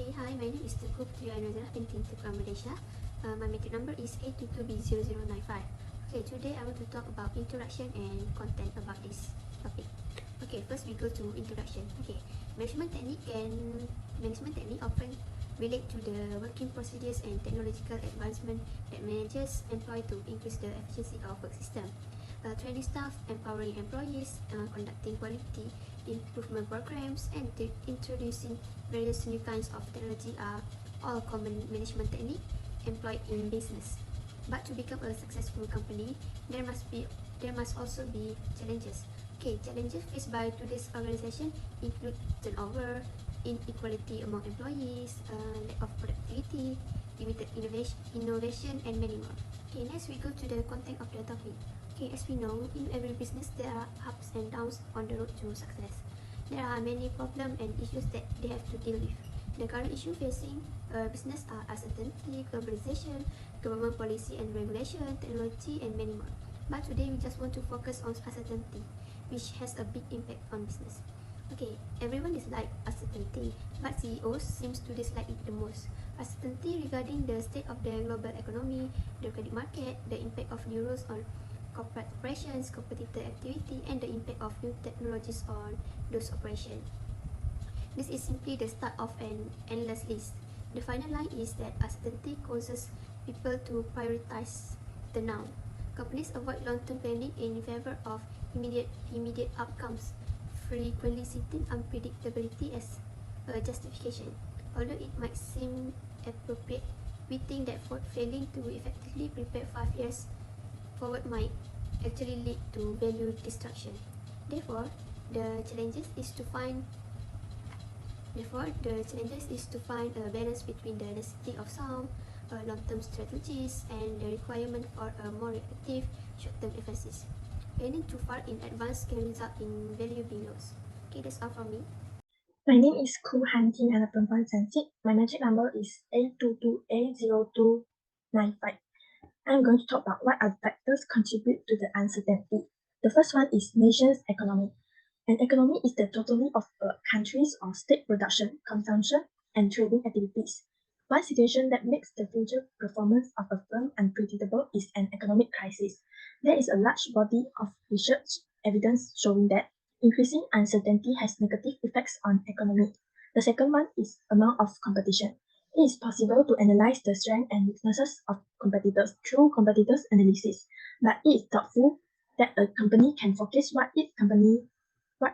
Okay, hi, my name is Teguh Putri Ainuzah binti Tukar Malaysia. My matric number is A22B0095. Okay, today I want to talk about introduction and content about this topic. Okay, first we go to introduction. Okay, management technique often relate to the working procedures and technological advancement that managers employ to increase the efficiency of work system. Training staff, empowering employees, conducting quality improvement programs, and introducing various new kinds of technology are all common management technique employed in business. But to become a successful company, there must also be challenges. Okay, challenges faced by today's organization include turnover, inequality among employees, lack of productivity, limited innovation, and many more. Okay, next we go to the content of the topic. Okay, as we know, in every business there are ups and downs on the road to success. There are many problems and issues that they have to deal with. The current issue facing business are uncertainty, globalization, government policy and regulation, technology, and many more. But today we just want to focus on uncertainty, which has a big impact on business. Okay, everyone dislike uncertainty, but CEOs seems to dislike it the most. Uncertainty regarding the state of the global economy, the credit market, the impact of new rules on corporate operations, competitor activity, and the impact of new technologies on those operations. This is simply the start of an endless list. The final line is that uncertainty causes people to prioritize the now. Companies avoid long-term planning in favor of immediate outcomes, frequently citing unpredictability as a justification. Although it might seem appropriate, we think that failing to effectively prepare 5 years forward might actually lead to value destruction. Therefore, the challenges is to find a balance between the necessity of sound long-term strategies and the requirement for a more reactive short-term emphasis. Planning too far in advance can result in value being lost. Okay, that's all from me. My name is Ku Han Tin Anapunpan Sansit. My magic number is A22A0295. I'm going to talk about what other factors contribute to the uncertainty. The first one is nation's economy. An economy is the totality of a country's or state production, consumption, and trading activities. One situation that makes the future performance of a firm unpredictable is an economic crisis. There is a large body of research evidence showing that increasing uncertainty has negative effects on economy. The second one is amount of competition. It is possible to analyze the strengths and weaknesses of competitors through competitors analysis, but it is doubtful that a company can forecast what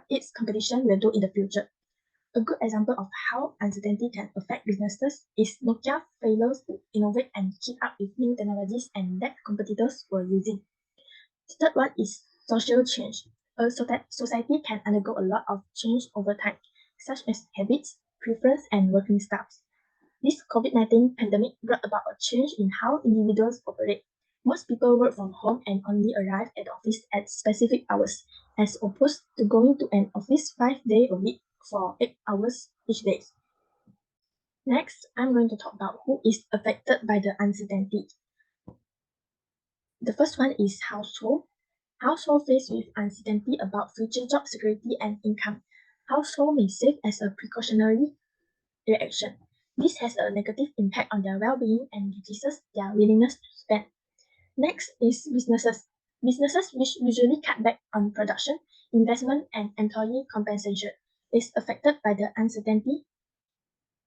its competition will do in the future. A good example of how uncertainty can affect businesses is Nokia failures to innovate and keep up with new technologies and that competitors were using. The third one is social change. A society can undergo a lot of change over time, such as habits, preference, and working styles. This COVID-19 pandemic brought about a change in how individuals operate. Most people work from home and only arrive at the office at specific hours, as opposed to going to an office 5 days a week for 8 hours each day. Next, I'm going to talk about who is affected by the uncertainty. The first one is household. Household faced with uncertainty about future job security and income. Household may save as a precautionary reaction. This has a negative impact on their well-being and reduces their willingness to spend. Next is businesses. Businesses which usually cut back on production, investment, and employee compensation is affected by the uncertainty.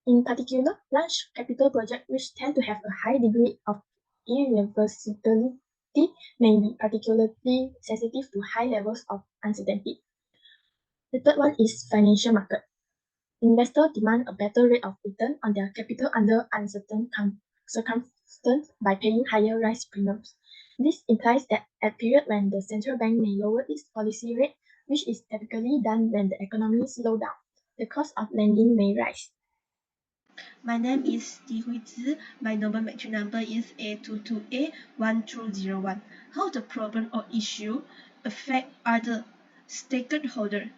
In particular, large capital projects which tend to have a high degree of irreversibility may be particularly sensitive to high levels of uncertainty. The third one is financial market. Investors demand a better rate of return on their capital under uncertain circumstances by paying higher risk premiums. This implies that at a period when the central bank may lower its policy rate, which is typically done when the economy slows down, the cost of lending may rise. My name is Di Hui Zi. My number matric number is A22A1201. How the problem or issue affect other stakeholder?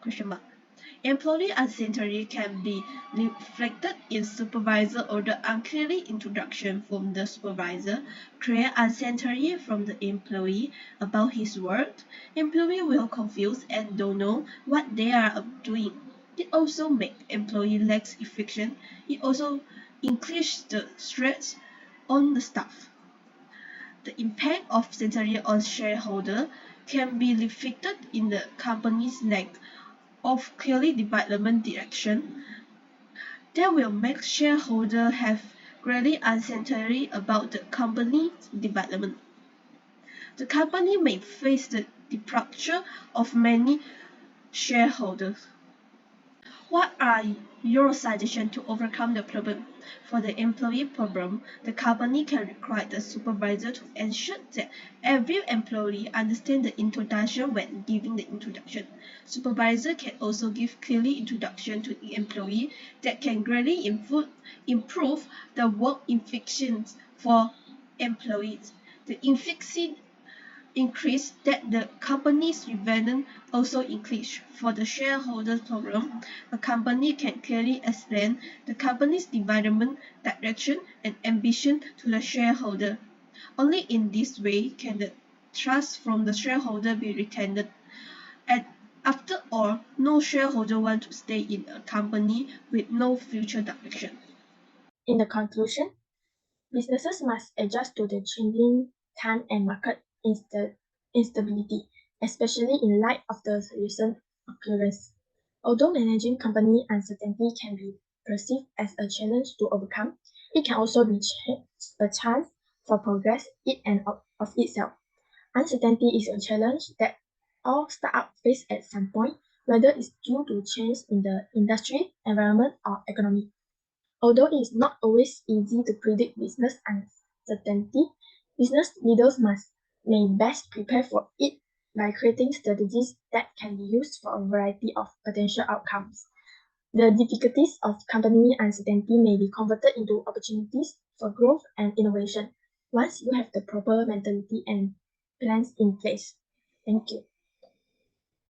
Employee uncertainty can be reflected in supervisor order unclearly introduction from the supervisor, create uncertainty from the employee about his work. Employee will confused and don't know what they are doing. It also makes employee less efficient. It also increases the stress on the staff. The impact of uncertainty on shareholder can be reflected in the company's lack of clearly development direction that will make shareholders have greatly uncertainty about the company's development. The company may face the departure of many shareholders. What are your suggestions to overcome the problem? For the employee problem, the company can require the supervisor to ensure that every employee understands the introduction when giving the introduction. Supervisor can also give clearly introduction to the employee that can greatly improve the work efficiency for employees. The efficiency increase that the company's revenue also increase. For the shareholders problem, a company can clearly explain the company's development direction and ambition to the shareholder. Only in this way can the trust from the shareholder be retained. And after all, no shareholder want to stay in a company with no future direction. In the conclusion, businesses must adjust to the changing time and market instability, especially in light of the recent occurrence. Although managing company uncertainty can be perceived as a challenge to overcome, it can also be a chance for progress in and of itself. Uncertainty is a challenge that all startups face at some point, whether it's due to change in the industry, environment, or economy. Although it is not always easy to predict business uncertainty, business leaders may best prepare for it by creating strategies that can be used for a variety of potential outcomes. The difficulties of company uncertainty may be converted into opportunities for growth and innovation once you have the proper mentality and plans in place. Thank you.